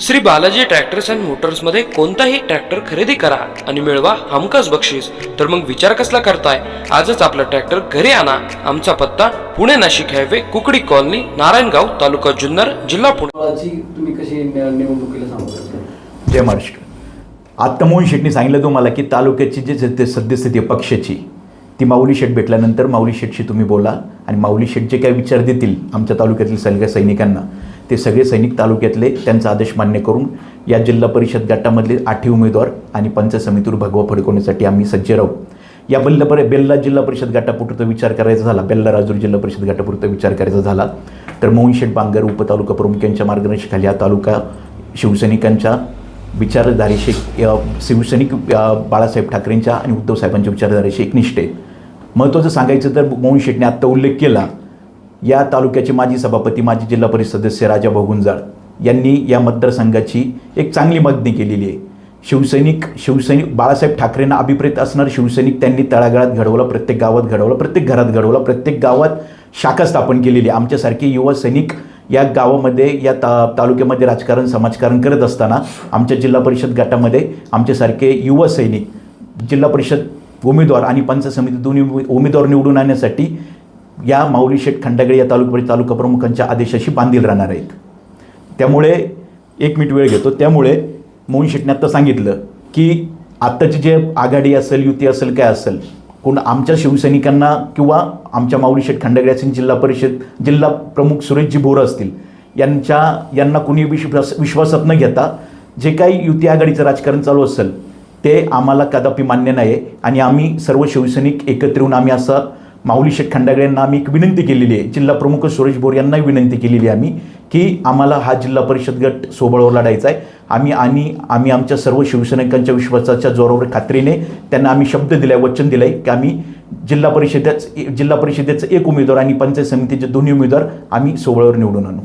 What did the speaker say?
Shri Balaji tractors and मोटर्समध्ये कोणताही tractor खरेदी करा आणि मिळवा हमखास बक्षीस. तर मग विचार कसला करताय? आजच आपला ट्रॅक्टर घरी आणा. आमचा पत्ता पुणे नाशिक हायवे, कुकडी कॉलनी, नारायणगाव, तालुका जुन्नर, जिल्हा पुणे. तुम्ही कशी निवडणुकीला सांगू? जय महाराष्ट्र. आत्ता मोहन शेटने सांगितलं तुम्हाला की तालुक्याची जे सद्यस्थिती आहे पक्षाची, ती माऊली शेठ भेटल्यानंतर माऊली शेठशी तुम्ही बोला आणि माऊली शेठ जे काही विचार देतील आमच्या तालुक्यातील सगळ्या सैनिकांना, ते सगळे सैनिक तालुक्यातले त्यांचा आदेश मान्य करून या जिल्हा परिषद गटामधले 8 उमेदवार आणि पंचायत समितीवर भगवा फडकवण्यासाठी आम्ही सज्ज राहू. या बेल्ला जिल्हा परिषद गटापुरता विचार करायचा झाला, बेल्ला राजूर जिल्हा परिषद गटापुरता विचार करायचा झाला तर मोहन शेठ बांगर उपतालुका प्रमुख यांच्या मार्गदर्शनाखाली हा तालुका शिवसैनिकांच्या विचारधारेशी, शिवसैनिक बाळासाहेब ठाकरेंच्या आणि उद्धव साहेबांच्या विचारधारेशी एकनिष्ठ आहे. महत्त्वाचं सांगायचं तर मोहन शेठने आत्ता उल्लेख केला, या तालुक्याचे माजी सभापती, माजी जिल्हा परिषद सदस्य राजाभाऊ गुंजाळ यांनी या मतदारसंघाची एक चांगली मागणी केलेली आहे. शिवसैनिक बाळासाहेब ठाकरेंना अभिप्रेत असणारे शिवसैनिक त्यांनी तळागाळात घडवला, प्रत्येक गावात घडवला, प्रत्येक घरात घडवला, प्रत्येक गावात शाखा स्थापन केलेली आहे. आमच्यासारखे युवा सैनिक या गावामध्ये, या तालुक्यामध्ये राजकारण, समाजकारण करत असताना आमच्या जिल्हा परिषद गटामध्ये आमच्यासारखे युवा सैनिक जिल्हा परिषद उमेदवार आणि पंचायत समिती दोन्ही उमेदवार निवडून आणण्यासाठी या माऊली शेठ खंडागळे या तालुका प्रमुखांच्या आदेशाशी बांधील राहणार आहेत. त्यामुळे 1 मिनिट वेळ घेतो. त्यामुळे मोहन शेठने आत्ता सांगितलं की आत्ताची जे आघाडी असेल, युती असेल, काय असेल, कोण आमच्या शिवसैनिकांना किंवा आमच्या माऊली शेठ खंडागळे असेल, जिल्हा प्रमुख सुरेशजी बोरं असतील, यांना कुणी विश्वासात न घेता जे काही युती आघाडीचं राजकारण चालू असेल ते आम्हाला कदापि मान्य नाही आहे. आणि आम्ही सर्व शिवसैनिक एकत्र येऊन आम्ही असं माऊली शेठ खंडागळे यांना आम्ही एक विनंती केलेली आहे, जिल्हा प्रमुख सुरेश बोर यांनाही विनंती केलेली आहे आम्ही, की आम्हाला हा जिल्हा परिषद गट सोबळावर लढायचा आहे. आम्ही आमच्या सर्व शिवसैनिकांच्या विश्वासाच्या जोरावर, खात्रीने त्यांना आम्ही शब्द दिला आहे, वचन दिलं आहे की आम्ही जिल्हा परिषदेचं 1 उमेदवार आणि पंचायत समितीचे 2 उमेदवार आम्ही सोबळावर निवडून आणू.